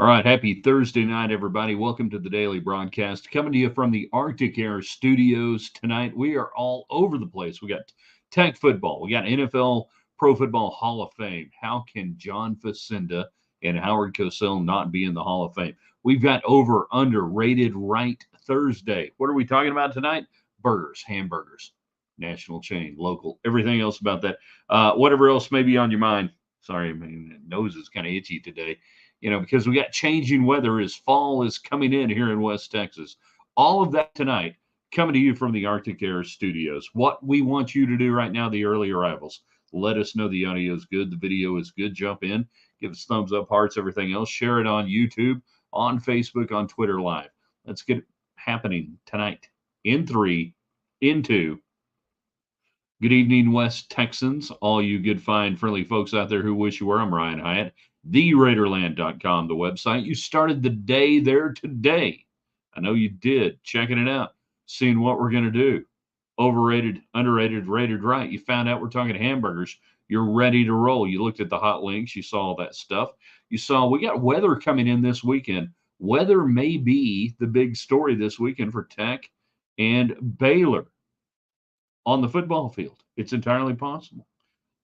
All right, happy Thursday night, everybody. Welcome to the daily broadcast. Coming to you from the Arctic Air Studios tonight. We are all over the place. We got Tech football, we got NFL Pro Football Hall of Fame. How can John Facenda and Howard Cosell not be in the Hall of Fame? We've got over underrated right Thursday. What are we talking about tonight? Burgers, hamburgers, national chain, local, everything else about that. Whatever else may be on your mind. Sorry, my nose is kind of itchy today, because we got changing weather as fall is coming in here in West Texas. All of that tonight coming to you from the Arctic Air Studios. What we want you to do right now, the early arrivals, let us know the audio is good, the video is good. Jump in, give us thumbs up, hearts, everything else. Share it on YouTube, on Facebook, on Twitter Live. Let's get it happening tonight in 3, in 2. Good evening, West Texans, all you good, fine, friendly folks out there who wish you were. I'm Ryan Hyatt, theraiderland.com, the website. You started the day there today. I know you did. Checking it out, seeing what we're going to do. Overrated, underrated, rated right. You found out we're talking hamburgers. You're ready to roll. You looked at the hot links. You saw all that stuff. You saw we got weather coming in this weekend. Weather may be the big story this weekend for Tech and Baylor on the football field. It's entirely possible.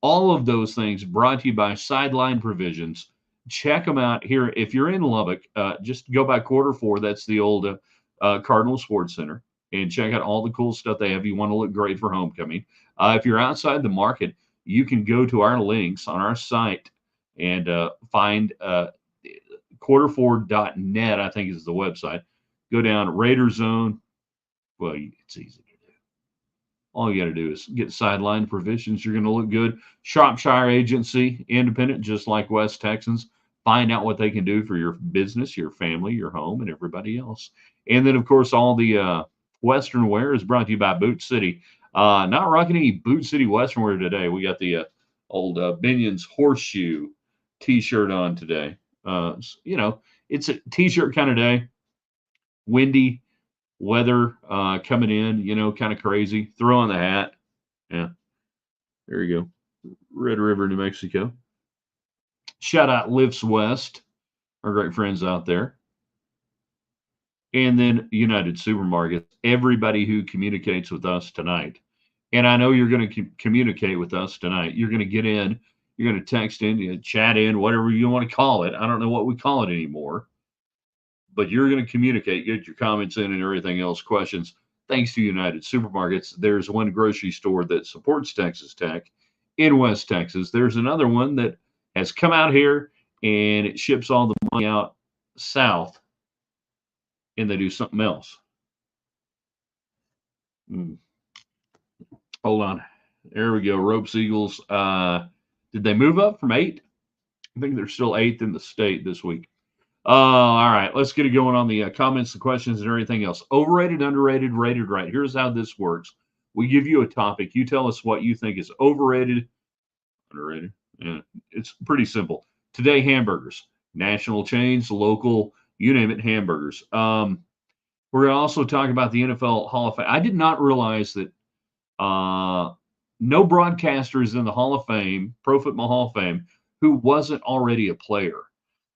All of those things brought to you by Sideline Provisions. Check them out here. If you're in Lubbock, just go by quarter 4. That's the old Cardinal Sports Center. And check out all the cool stuff they have. You want to look great for homecoming. If you're outside the market, you can go to our links on our site and find quarter4.net, I think is the website. Go down Raider Zone. Well, it's easy. All you got to do is get Sideline Provisions. You're going to look good. Shropshire Agency, independent, just like West Texans. Find out what they can do for your business, your family, your home, and everybody else. And then, of course, all the Western wear is brought to you by Boot City. Not rocking any Boot City Western wear today. We got the old Binion's Horseshoe T-shirt on today. It's a T-shirt kind of day. Windy. Weather coming in, kind of crazy. Throw on the hat. Yeah. There you go. Red River, New Mexico. Shout out Lifts West, our great friends out there. And then United Supermarkets, everybody who communicates with us tonight. And I know you're going to communicate with us tonight. You're going to get in, you're going to text in, chat in, whatever you want to call it. I don't know what we call it anymore. But you're going to communicate, get your comments in and everything else, questions. Thanks to United Supermarkets. There's one grocery store that supports Texas Tech in West Texas. There's another one that has come out here and it ships all the money out south and they do something else. Hold on. There we go. Ropes Eagles. Did they move up from 8? I think they're still 8th in the state this week. All right, let's get it going on the comments, the questions, and everything else. Overrated, underrated, rated right. Here's how this works. We give you a topic. You tell us what you think is overrated, underrated. Yeah, it's pretty simple. Today, hamburgers. National chains, local, you name it, hamburgers. We're going to also talk about the NFL Hall of Fame. I did not realize that no broadcaster is in the Hall of Fame, Pro Football Hall of Fame, who wasn't already a player.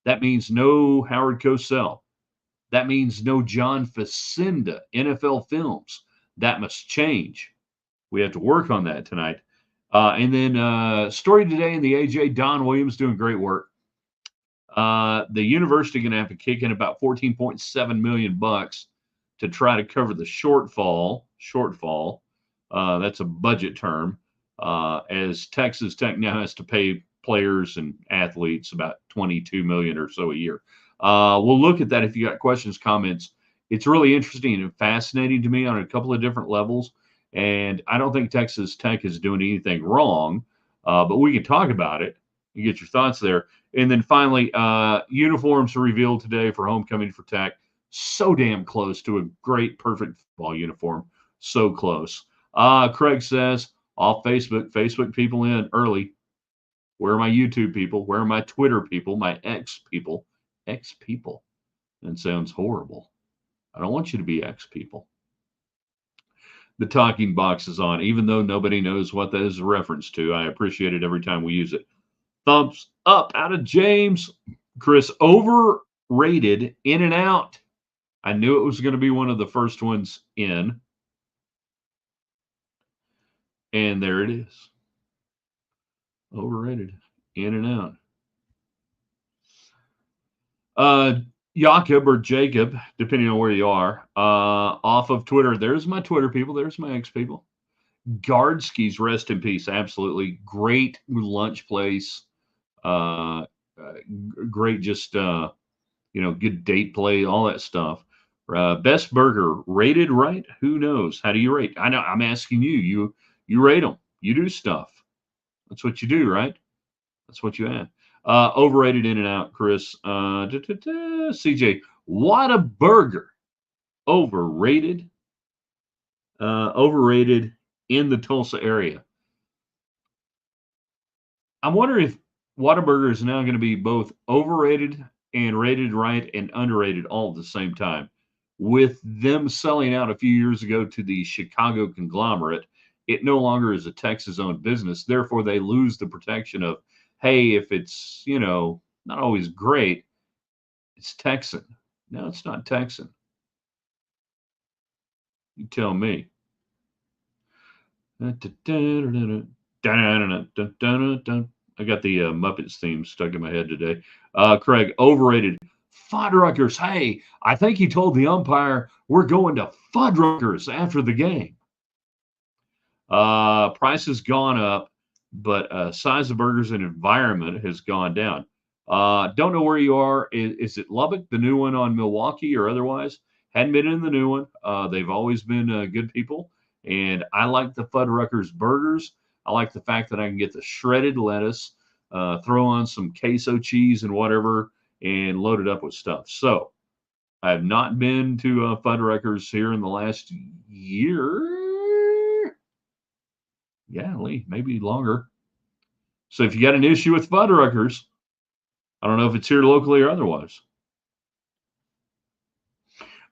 That means no Howard Cosell. That means no John Facenda, NFL films. That must change. We have to work on that tonight. And then story today in the AJ, Don Williams doing great work. The university going to have to kick in about $14.7 million to try to cover the shortfall. That's a budget term, as Texas Tech now has to pay players and athletes about $22 million or so a year. We'll look at that if you got questions, comments. It's really interesting and fascinating to me on a couple of different levels. And I don't think Texas Tech is doing anything wrong, but we can talk about it. You get your thoughts there. And then finally, uniforms are revealed today for homecoming for Tech. So damn close to a great, perfect football uniform. So close. Craig says, off Facebook people in early. Where are my YouTube people? Where are my Twitter people? My X people? X people. That sounds horrible. I don't want you to be X people. The talking box is on, even though nobody knows what that is a reference to. I appreciate it every time we use it. Thumbs up out of James. Chris, overrated overrated In-N-Out. I knew it was going to be one of the first ones in. And there it is. Overrated In-N-Out. Jakob or Jacob, depending on where you are, off of Twitter. There's my Twitter people. There's my ex people. Gardski's, rest in peace. Absolutely great lunch place. Great, just good date play, all that stuff. Best burger rated right? Who knows? How do you rate? I know. I'm asking you. You rate them. You do stuff. That's what you do, right? That's what you add. Overrated In-N-Out, Chris. CJ, what a burger. Overrated. Overrated in the Tulsa area. I'm wondering if Whataburger is now going to be both overrated and rated right and underrated all at the same time. With them selling out a few years ago to the Chicago conglomerate, it no longer is a Texas-owned business. Therefore, they lose the protection of, hey, if it's, not always great, it's Texan. No, it's not Texan. You tell me. I got the Muppets theme stuck in my head today. Craig, overrated. Fuddruckers. Hey, I think he told the umpire we're going to Fuddruckers after the game. Price has gone up, but size of burgers and environment has gone down. Don't know where you are. Is it Lubbock, the new one on Milwaukee, or otherwise? Hadn't been in the new one. They've always been good people, and I like the Fuddruckers burgers. I like the fact that I can get the shredded lettuce, throw on some queso cheese and whatever, and load it up with stuff. So I have not been to Fuddruckers here in the last year. Yeah, maybe longer. So if you got an issue with Fuddruckers, I don't know if it's here locally or otherwise.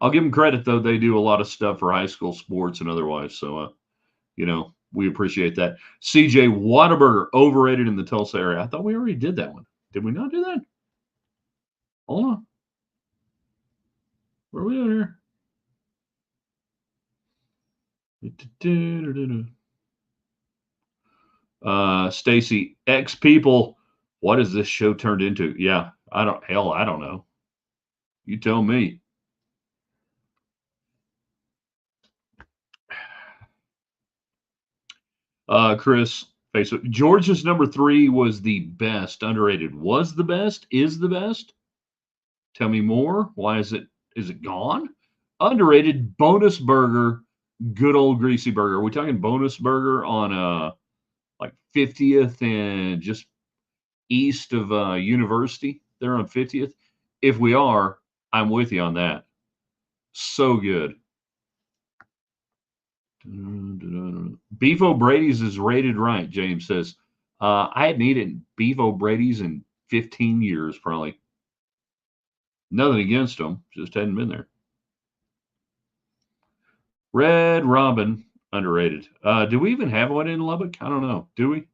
I'll give them credit, though. They do a lot of stuff for high school sports and otherwise. So, we appreciate that. CJ, Whataburger, overrated in the Tulsa area. I thought we already did that one. Did we not do that? Hold on. Where are we at here? Stacy, X people, what has this show turned into? Yeah, I don't know. You tell me. Chris, Facebook, Georgia's number 3 was the best, underrated. Was the best? Is the best? Tell me more. Why is it gone? Underrated bonus burger, good old greasy burger. Are we talking bonus burger on like 50th and just east of University? They're on 50th. If we are, I'm with you on that. So good. Beef O'Brady's is rated right, James says. I hadn't eaten Beef O'Brady's in 15 years, probably. Nothing against them, just hadn't been there. Red Robin, underrated. Do we even have one in Lubbock? I don't know. Do we?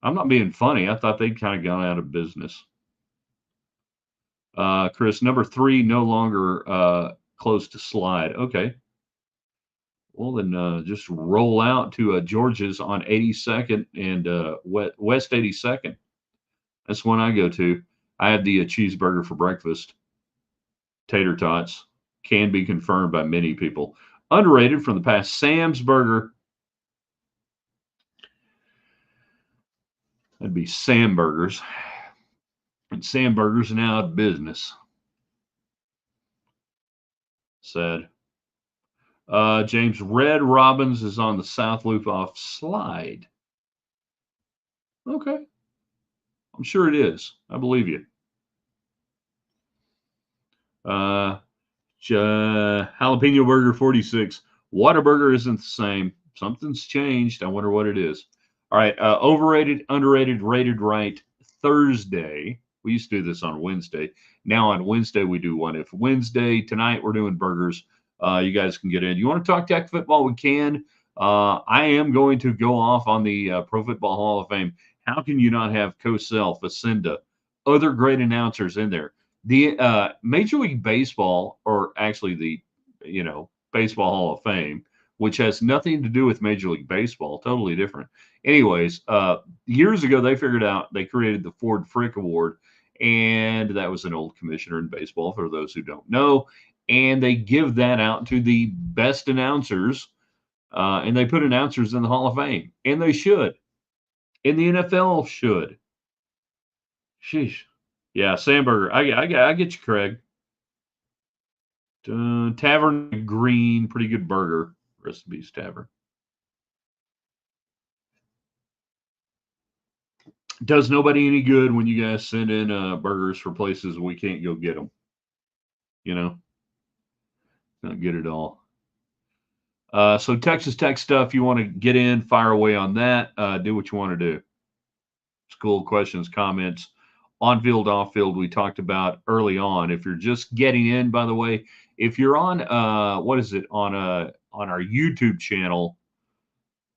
I'm not being funny. I thought they'd kind of gone out of business. Chris, number 3, no longer close to Slide. Okay. Well, then just roll out to George's on 82nd and West 82nd. That's one I go to. I had the cheeseburger for breakfast. Tater tots. Can be confirmed by many people. Underrated from the past, Sam's Burger. That'd be Sam Burgers. And Sam Burgers are now out of business. Sad. James, Red Robin's is on the South Loop off Slide. Okay. I'm sure it is. I believe you. Jalapeno Burger 46. Whataburger isn't the same. Something's changed. I wonder what it is. All right. Overrated, underrated, rated right. Thursday. We used to do this on Wednesday. Now on Wednesday, we do one. If Wednesday, tonight, we're doing burgers. You guys can get in. You want to talk tech football? We can. I am going to go off on the Pro Football Hall of Fame. How can you not have Cosell, Facenda, other great announcers in there. The Major League Baseball, or actually the Baseball Hall of Fame, which has nothing to do with Major League Baseball, totally different. Anyways, years ago they figured out they created the Ford Frick Award, and that was an old commissioner in baseball for those who don't know, and they give that out to the best announcers, and they put announcers in the Hall of Fame, and they should, and the NFL should. Sheesh. Yeah, Sandburger. I get you, Craig. Tavern Green, pretty good burger. Rest in peace, Tavern. Does nobody any good when you guys send in burgers for places we can't go get them. You know, not good at all. So Texas Tech stuff, you want to get in, fire away on that. Do what you want to do. School questions, comments, on field, off field. We talked about early on. If you're just getting in, by the way, if you're on what is it on our YouTube channel,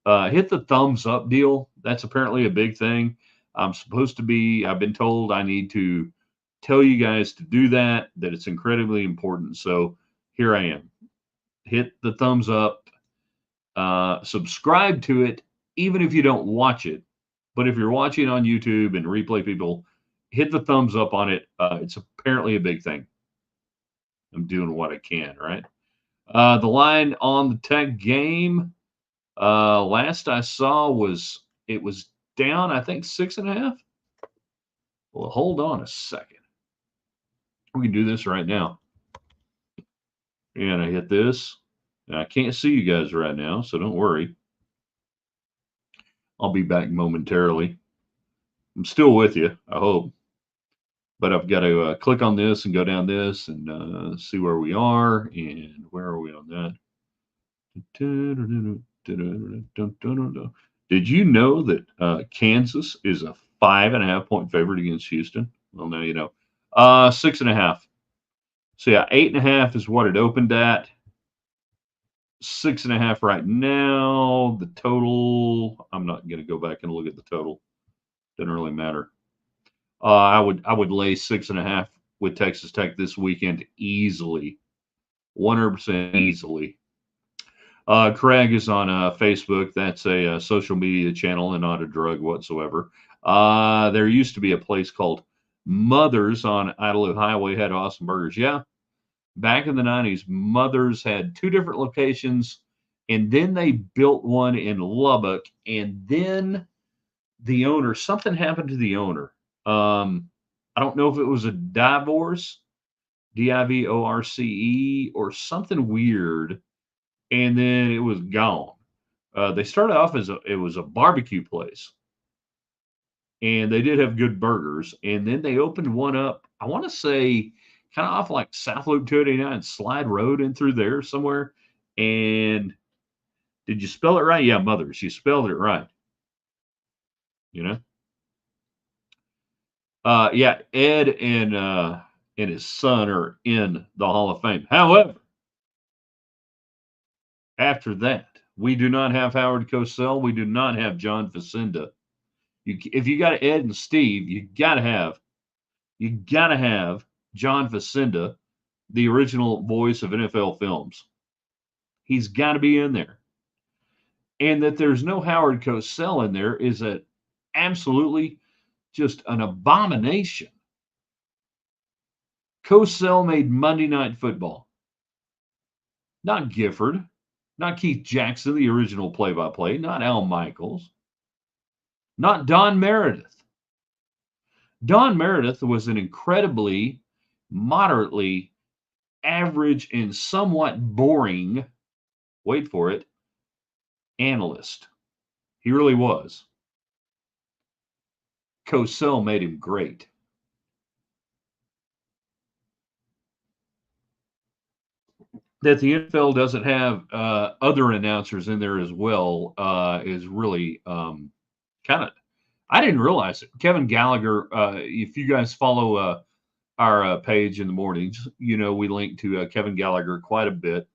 hit the thumbs up deal. That's apparently a big thing. I've been told I need to tell you guys to do that, that it's incredibly important. So here I am. Hit the thumbs up, subscribe to it, even if you don't watch it. But if you're watching on YouTube and replay people, hit the thumbs up on it. It's apparently a big thing. I'm doing what I can, right? The line on the Tech game, last I saw it was down, I think 6.5. Well, hold on a second. We can do this right now. And I hit this. And I can't see you guys right now, so don't worry. I'll be back momentarily. I'm still with you, I hope. But I've got to click on this and go down this and see where we are. And where are we on that? Did you know that Kansas is a 5.5 point favorite against Houston? Well, now you know. 6.5. So yeah, 8.5 is what it opened at. 6.5 right now. The total, I'm not going to go back and look at the total. Doesn't really matter. I would lay 6.5 with Texas Tech this weekend easily, 100% easily. Craig is on Facebook. That's a social media channel and not a drug whatsoever. There used to be a place called Mother's on Idlewild Highway, had awesome burgers. Yeah, back in the 90s, Mother's had 2 different locations, and then they built one in Lubbock, and then the owner, something happened to the owner. I don't know if it was a divorce, Divorce, or something weird, and then it was gone. They started off as it was a barbecue place, and they did have good burgers, and then they opened one up, I want to say kind of off like South Loop 289 Slide Road in through there somewhere. And did you spell it right? Yeah, Mother's. You spelled it right. You know? Yeah, Ed and his son are in the Hall of Fame. However, after that, we do not have Howard Cosell. We do not have John Facenda. If you got Ed and Steve, you gotta have John Facenda, the original voice of NFL films. He's got to be in there. And that there's no Howard Cosell in there is absolutely just an abomination. Cosell made Monday Night Football. Not Gifford, not Keith Jackson, the original play-by-play, not Al Michaels, not Don Meredith. Don Meredith was an incredibly, moderately average and somewhat boring, wait for it, analyst. He really was. Cosell made him great. That the NFL doesn't have other announcers in there as well is really kind of, I didn't realize it. Kevin Gallagher, if you guys follow our page in the mornings, you know we link to Kevin Gallagher quite a bit.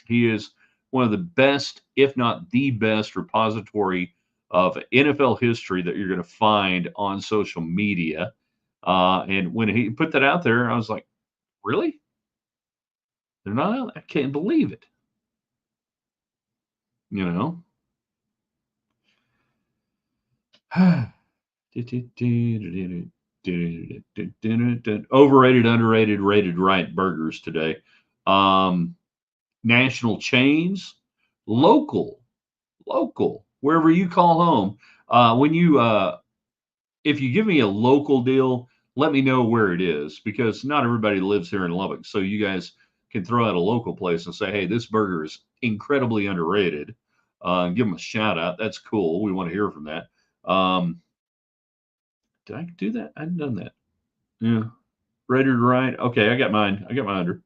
He is one of the best, if not the best, repository of NFL history that you're going to find on social media. And when he put that out there, I was like, really? They're not out? I can't believe it. You know? Overrated, underrated, rated right burgers today. Um, National chains, local, local, wherever you call home. When you if you give me a local deal, let me know where it is because not everybody lives here in Lubbock. So you guys can throw out a local place and say, hey, this burger is incredibly underrated. And give them a shout out. That's cool. We want to hear from that. Did I do that? I hadn't done that. Yeah. Rated right. Okay, I got mine. I got my under.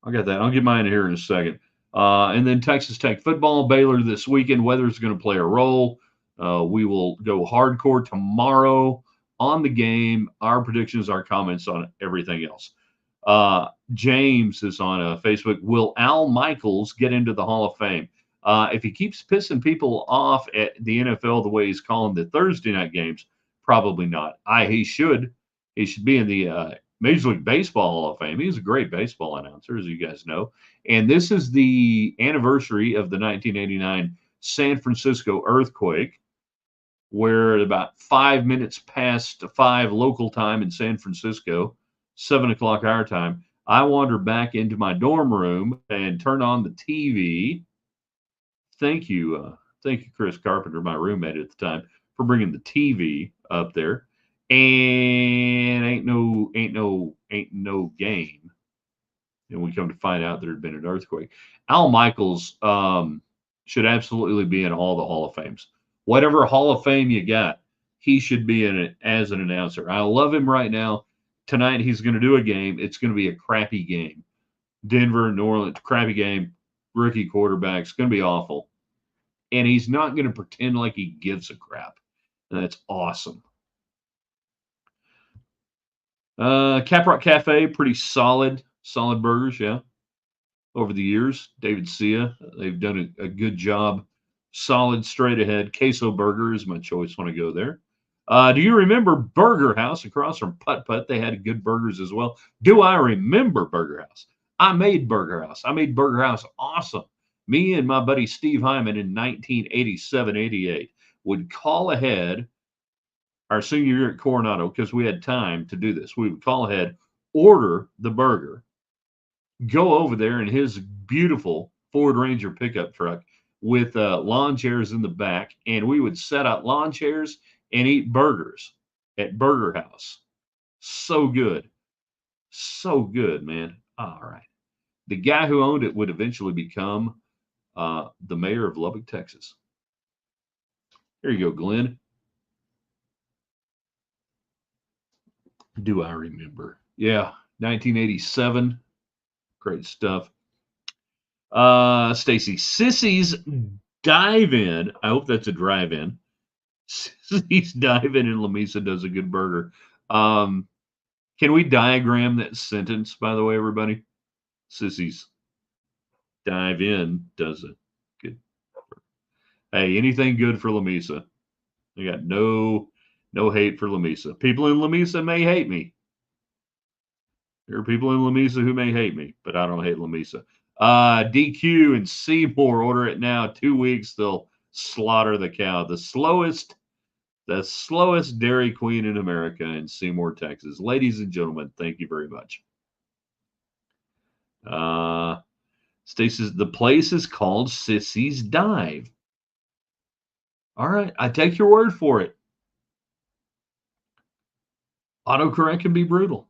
I got that. I'll get mine here in a second. And then Texas Tech football, Baylor this weekend. Weather's going to play a role. We will go hardcore tomorrow on the game. Our predictions, our comments on everything else. James is on Facebook. Will Al Michaels get into the Hall of Fame? If he keeps pissing people off at the NFL the way he's calling the Thursday night games, probably not. He should. He should be in the Major League Baseball Hall of Fame. He's a great baseball announcer, as you guys know. And this is the anniversary of the 1989 San Francisco earthquake, where at about 5 minutes past 5 local time in San Francisco, 7 o'clock our time, I wander back into my dorm room and turn on the TV. Thank you, Chris Carpenter, my roommate at the time, for bringing the TV up there. And ain't no game. And we come to find out there had been an earthquake. Al Michaels should absolutely be in all the Hall of Fames. Whatever Hall of Fame you got, he should be in it as an announcer. I love him right now. Tonight he's going to do a game. It's going to be a crappy game. Denver, New Orleans, crappy game. Rookie quarterback. It's going to be awful. And he's not going to pretend like he gives a crap. And that's awesome. Caprock Cafe, pretty solid burgers, yeah. Over the years, David Sia, they've done a good job. Solid, straight ahead. Queso Burger is my choice when I go there. Do you remember Burger House across from Putt Putt? They had good burgers as well. Do I remember Burger House? I made Burger House. I made Burger House awesome. Me and my buddy Steve Hyman in 1987-88 would call ahead our senior year at Coronado because we had time to do this. We would call ahead, order the burger, go over there in his beautiful Ford Ranger pickup truck with lawn chairs in the back, and we would set out lawn chairs and eat burgers at Burger House. So good. So good, man. All right. The guy who owned it would eventually become the mayor of Lubbock, Texas. Here you go, Glenn. Do I remember? Yeah, 1987. Great stuff. Stacy, Sissy's Dive-In. I hope that's a drive-in. Sissy's Dive-In in Lamesa does a good burger. Can we diagram that sentence, by the way, everybody? Sissy's Dive-In does a good burger. Hey, anything good for Lamesa. I got no hate for Lamesa. People in Lamesa may hate me. There are people in Lamesa who may hate me, but I don't hate Lamesa. DQ and Seymour, order it now. 2 weeks, they'll slaughter the cow. The slowest Dairy Queen in America in Seymour, Texas. Ladies and gentlemen, thank you very much. Stacy, the place is called Sissy's Dive. All right, I take your word for it. Autocorrect can be brutal.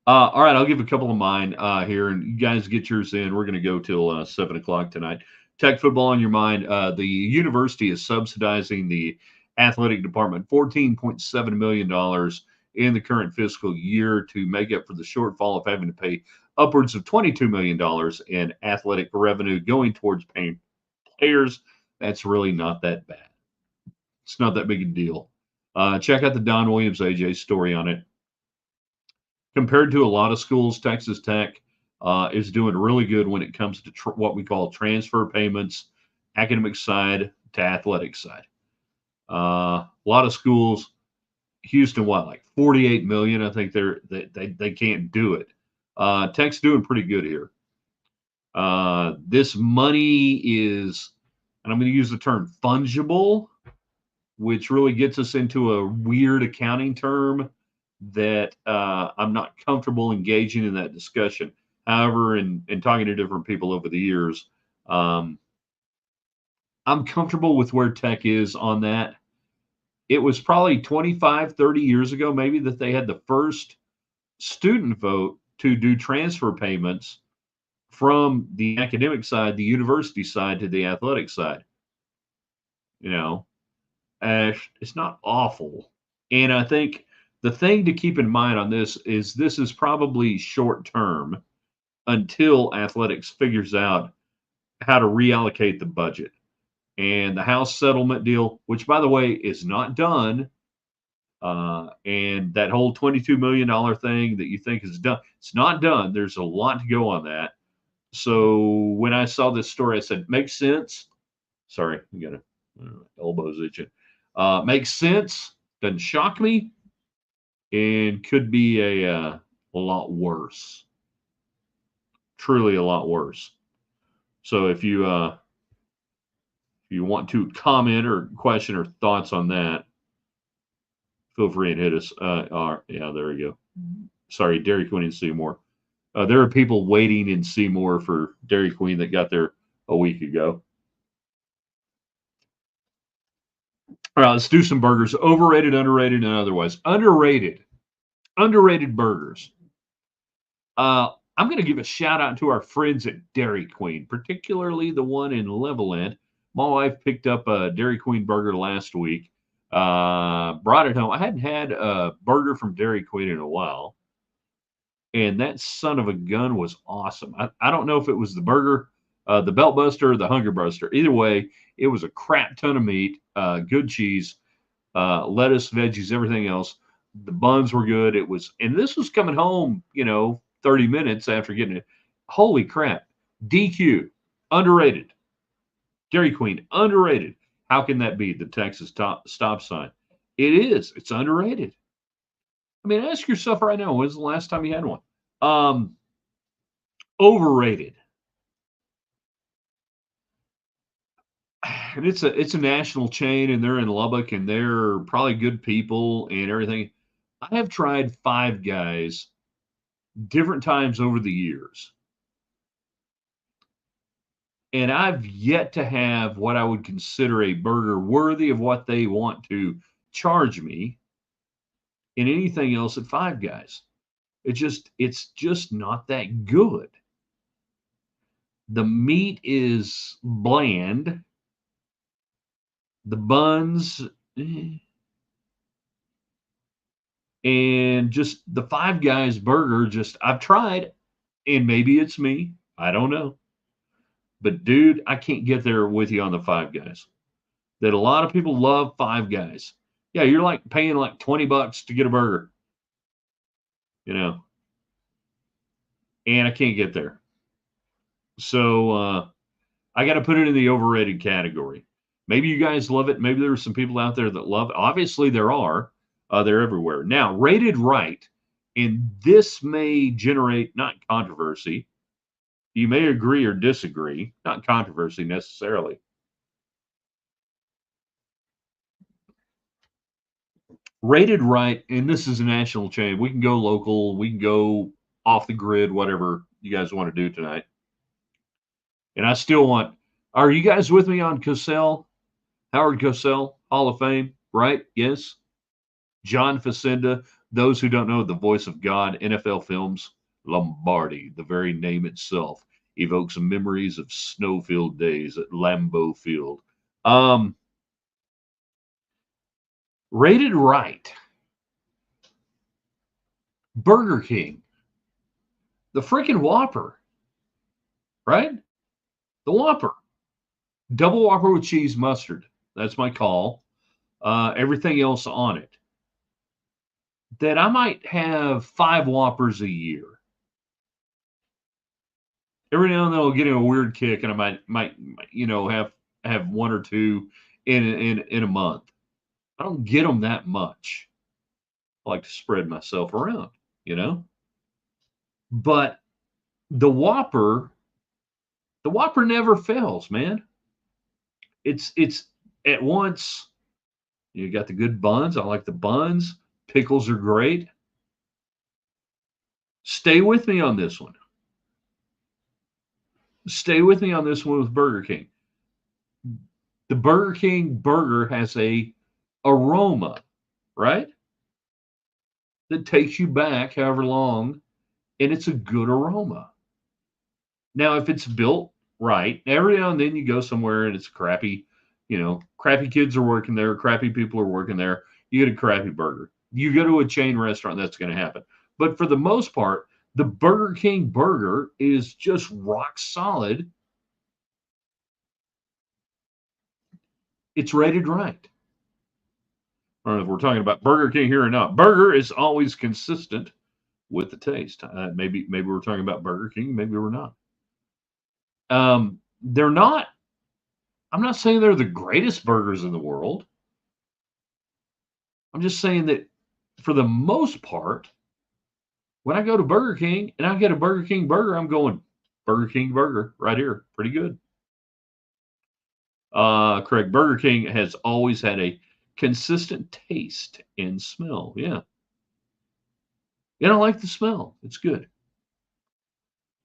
All right, I'll give a couple of mine here, and you guys get yours in. We're going to go till 7 o'clock tonight. Tech football on your mind. The university is subsidizing the athletic department $14.7 million in the current fiscal year to make up for the shortfall of having to pay upwards of $22 million in athletic revenue going towards paying players. That's really not that bad. It's not that big a deal. Check out the Don Williams AJ story on it. Compared to a lot of schools, Texas Tech is doing really good when it comes to what we call transfer payments, academic side to athletic side. A lot of schools Houston, what, like 48 million? I think they can't do it. Tech's doing pretty good here. This money is, and I'm going to use the term fungible, which really gets us into a weird accounting term that I'm not comfortable engaging in that discussion. However, in talking to different people over the years, I'm comfortable with where Tech is on that. It was probably 25, 30 years ago, maybe, that they had the first student vote to do transfer payments from the academic side, the university side, to the athletic side. You know, it's not awful. And I think the thing to keep in mind on this is probably short term until athletics figures out how to reallocate the budget. And the House settlement deal, which, by the way, is not done, and that whole $22 million thing that you think is done, it's not done. There's a lot to go on that. So when I saw this story, I said, makes sense. Sorry, I got elbows itching. Makes sense. Doesn't shock me, and could be a lot worse. Truly a lot worse. So if you want to comment or question or thoughts on that, feel free and hit us. Yeah, there we go. Sorry, Dairy Queen and Seymour. There are people waiting in Seymour for Dairy Queen that got there a week ago. All right, let's do some burgers. Overrated, underrated, and otherwise. Underrated burgers. I'm going to give a shout out to our friends at Dairy Queen, particularly the one in Levelland. My wife picked up a Dairy Queen burger last week, brought it home. I hadn't had a burger from Dairy Queen in a while, and that son of a gun was awesome. I don't know if it was the burger, the Belt Buster, or the Hunger Buster. Either way, it was a crap ton of meat, good cheese, lettuce, veggies, everything else. The buns were good. And this was coming home, 30 minutes after getting it. Holy crap. DQ, underrated. Dairy Queen, underrated. How can that be? The Texas stop sign. It is. It's underrated. I mean, ask yourself right now, when's the last time you had one? Overrated. And it's a national chain, and they're in Lubbock, and they're probably good people and everything. I have tried Five Guys different times over the years, and I've yet to have what I would consider a burger worthy of what they want to charge me in anything else at Five Guys. It's just not that good. The meat is bland. The buns, and just the Five Guys burger, I've tried, and maybe it's me. I don't know. But dude, I can't get there with you on the Five Guys. That a lot of people love Five Guys. Yeah, you're like paying like $20 to get a burger, and I can't get there. So I got to put it in the overrated category. Maybe you guys love it. Maybe there are some people out there that love it. Obviously, there are. They're everywhere. Now, rated right, and this may generate not controversy. You may agree or disagree, not controversy necessarily. Rated right, and this is a national chain. We can go local, we can go off the grid, whatever you guys want to do tonight. And I still want, are you guys with me on Cosell? Howard Cosell, Hall of Fame, right? Yes. John Facenda, those who don't know, the voice of God, NFL Films, Lombardi, the very name itself evokes memories of snow-filled days at Lambeau Field. Rated right. Burger King. The freaking Whopper. Right? The Whopper. Double Whopper with cheese mustard. That's my call. Everything else on it. That I might have 5 Whoppers a year. Every now and then I'll get a weird kick, and I might have 1 or 2 in a month. I don't get them that much. I like to spread myself around, you know. But the Whopper, the Whopper never fails, man. It's at once you got the good buns. I like the buns. Pickles are great. Stay with me on this one. Stay with me on this one with Burger King. The Burger King burger has a aroma, right? That takes you back however long, and it's a good aroma. Now, if it's built right, every now and then you go somewhere and it's crappy, crappy kids are working there, crappy people are working there. You get a crappy burger. You go to a chain restaurant, that's going to happen. But for the most part, the Burger King burger is just rock solid. It's rated right. I don't know if we're talking about Burger King here or not. Burger is always consistent with the taste. Maybe we're talking about Burger King. Maybe we're not. They're not. I'm not saying they're the greatest burgers in the world. I'm just saying that for the most part, when I go to Burger King and I get a Burger King burger, I'm going Burger King burger right here. Pretty good. Craig, Burger King has always had a consistent taste and smell. Yeah. And I like the smell. It's good.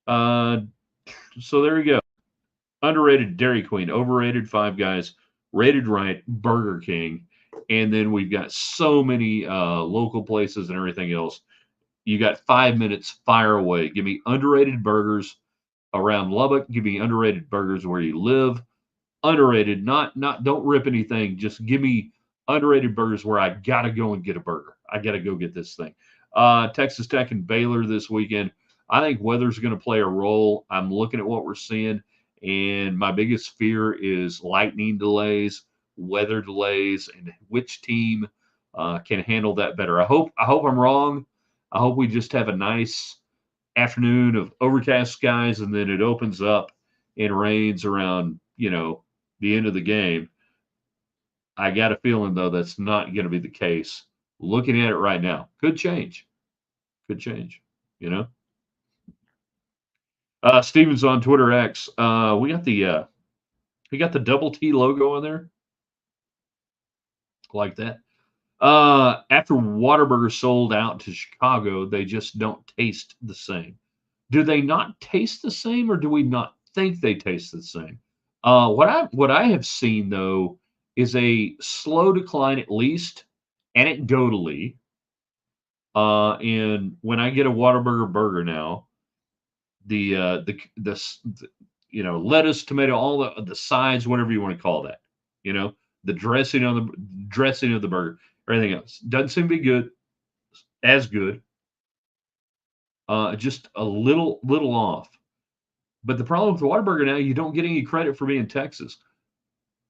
Uh, so there you go. Underrated Dairy Queen, overrated Five Guys, rated right Burger King, and then we've got so many local places and everything else. You got 5 minutes, fire away. Give me underrated burgers around Lubbock. Give me underrated burgers where you live. Underrated, not don't rip anything. Just give me underrated burgers where I gotta go and get a burger. I gotta go get this thing. Texas Tech and Baylor this weekend. I think weather's going to play a role. I'm looking at what we're seeing, and my biggest fear is lightning delays, weather delays, and which team can handle that better. I hope I'm wrong. I hope we just have a nice afternoon of overcast skies, and then it opens up and rains around, the end of the game. I got a feeling though that's not going to be the case. Looking at it right now, could change. Could change. You know. Steven's on Twitter X. We got the double T logo on there, like that. After Whataburger sold out to Chicago, they just don't taste the same. Do they not taste the same, or do we not think they taste the same? What I have seen though is a slow decline, at least anecdotally. And when I get a Whataburger burger now, the lettuce, tomato, all the sides, whatever you want to call that, you know, the dressing on the dressing of the burger, everything else doesn't seem to be good, as good. Just a little off. But the problem with the Whataburger now, you don't get any credit for being Texas.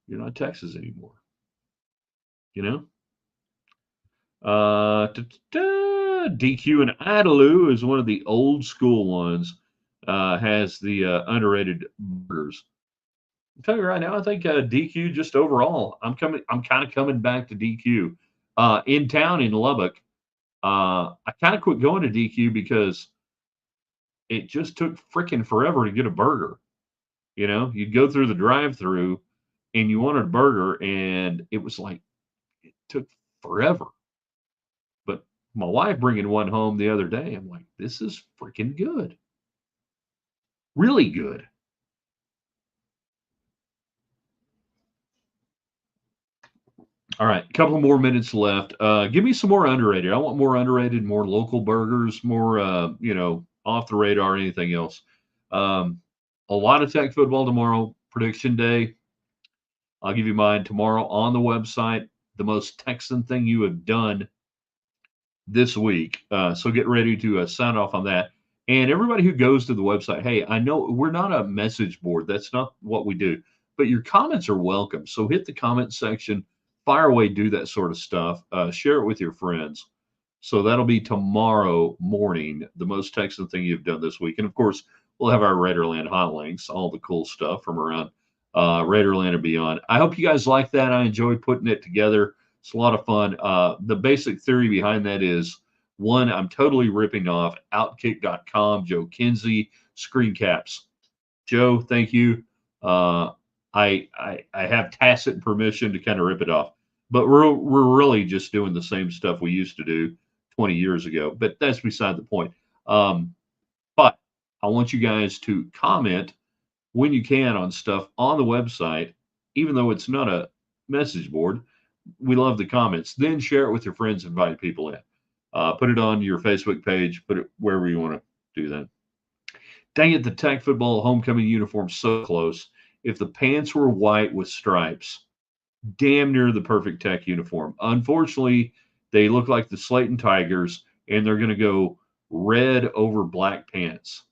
You're not Texas anymore. You know. DQ and Idaloo is one of the old school ones. Has the underrated burgers. I'm telling you right now, I think DQ just overall. I'm kind of coming back to DQ. In town in Lubbock, I kind of quit going to DQ because it just took freaking forever to get a burger. You know, you'd go through the drive-through and you wanted a burger, and it was like it took forever. But my wife bringing one home the other day, I'm like, this is freaking good, really good. All right, a couple more minutes left. Give me some more underrated. I want more underrated, more local burgers, more off the radar, anything else. Um, a lot of Tech football tomorrow. Prediction day. I'll give you mine tomorrow on the website. The most Texan thing you have done this week. So get ready to sign off on that. And everybody who goes to the website, hey, I know we're not a message board. That's not what we do. But your comments are welcome. So hit the comment section, fire away, do that sort of stuff. Share it with your friends. So that'll be tomorrow morning, the most Texan thing you've done this week. And of course, we'll have our Raiderland hot links, all the cool stuff from around Raiderland and beyond. I hope you guys like that. I enjoyed putting it together. It's a lot of fun. The basic theory behind that is, one, I'm totally ripping off Outkick.com, Joe Kinsey, screen caps. Joe, thank you. I have tacit permission to kind of rip it off, but we're really just doing the same stuff we used to do 20 years ago. But that's beside the point. But I want you guys to comment when you can on stuff on the website, even though it's not a message board. We love the comments. Then share it with your friends, invite people in. Put it on your Facebook page, put it wherever you want to do that. Dang it, the Tech football homecoming uniform's so close. If the pants were white with stripes, damn near the perfect Tech uniform. Unfortunately, they look like the Slayton Tigers, and they're going to go red over black pants.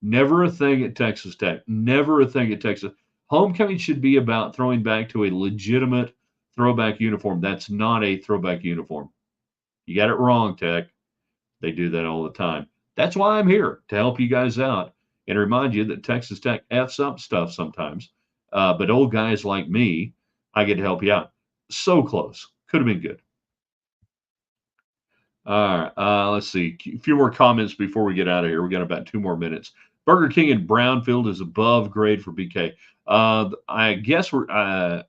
Never a thing at Texas Tech. Never a thing at Texas. Homecoming should be about throwing back to a legitimate throwback uniform. That's not a throwback uniform. You got it wrong, Tech. They do that all the time. That's why I'm here, to help you guys out and remind you that Texas Tech F's up stuff sometimes. But old guys like me, I get to help you out. So close. Could have been good. All right. Let's see. A few more comments before we get out of here. We got about 2 more minutes. Burger King in Brownfield is above grade for BK. I guess we're. Sorry,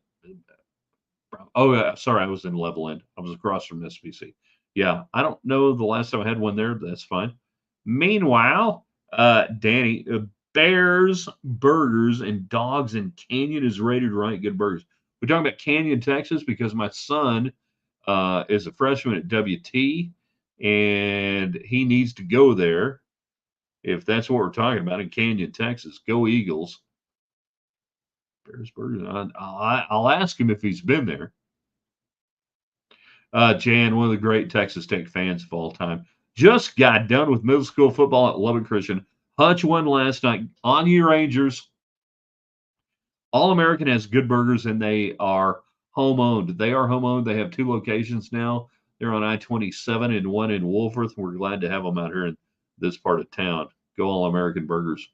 I was in Levelland. I was across from SBC. Yeah, I don't know the last time I had one there. That's fine. Meanwhile, Danny, Bears, Burgers, and Dogs in Canyon is rated right. Good burgers. We're talking about Canyon, Texas, because my son is a freshman at WT, and he needs to go there. If that's what we're talking about in Canyon, Texas, go Eagles. Bears, Burgers. I'll ask him if he's been there. Jan, one of the great Texas Tech fans of all time, just got done with middle school football at Lubbock Christian. Hutch won last night. On you, Rangers. All-American has good burgers, and they are home-owned. They are home-owned. They have 2 locations now. They're on I-27 and one in Wolfforth. We're glad to have them out here in this part of town. Go All-American Burgers.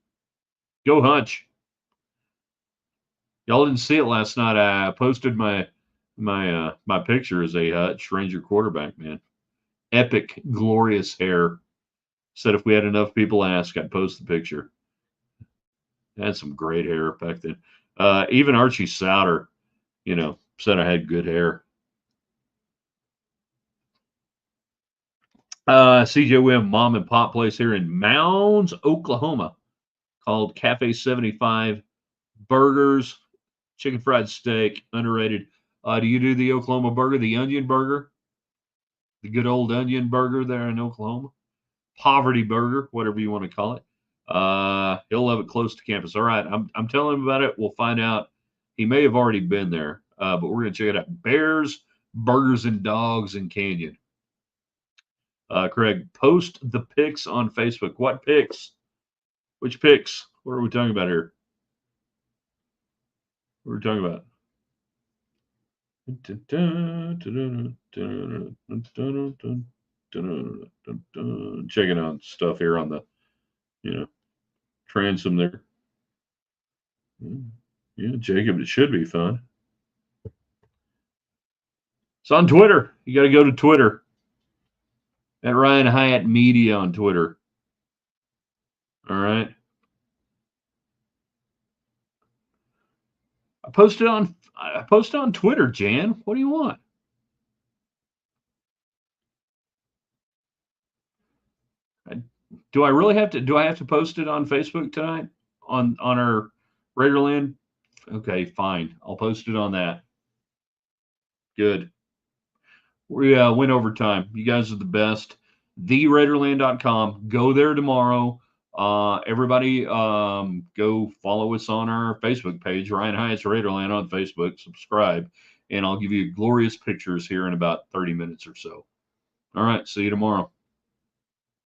Go Hutch. Y'all didn't see it last night. I posted my picture as a Hutch Ranger quarterback, man. Epic, glorious hair. Said if we had enough people ask, I'd post the picture. Had some great hair back then. Even Archie Souter, said I had good hair. CJ, we have a mom and pop place here in Mounds, Oklahoma, called Cafe 75. Burgers, chicken fried steak, underrated. Do you do the Oklahoma burger, the onion burger? The good old onion burger there in Oklahoma? Poverty burger, whatever you want to call it. He'll love it close to campus. All right, I'm telling him about it. We'll find out. He may have already been there, but we're going to check it out. Bears, Burgers, and Dogs in Canyon. Craig, post the pics on Facebook. What pics? Which pics? What are we talking about here? What are we talking about? Checking out stuff here on the, transom there. Yeah, Jacob, it should be fun. It's on Twitter. You got to go to Twitter. At Ryan Hyatt Media on Twitter. All right. I posted on Twitter, Jan. What do you want? Do I have to post it on Facebook tonight on our Raiderland? Okay, fine. I'll post it on that. Good. We went overtime. You guys are the best. TheRaiderland.com. Go there tomorrow. Everybody go follow us on our Facebook page, Ryan Hyatt's Raiderland on Facebook. Subscribe, and I'll give you glorious pictures here in about 30 minutes or so. All right, see you tomorrow.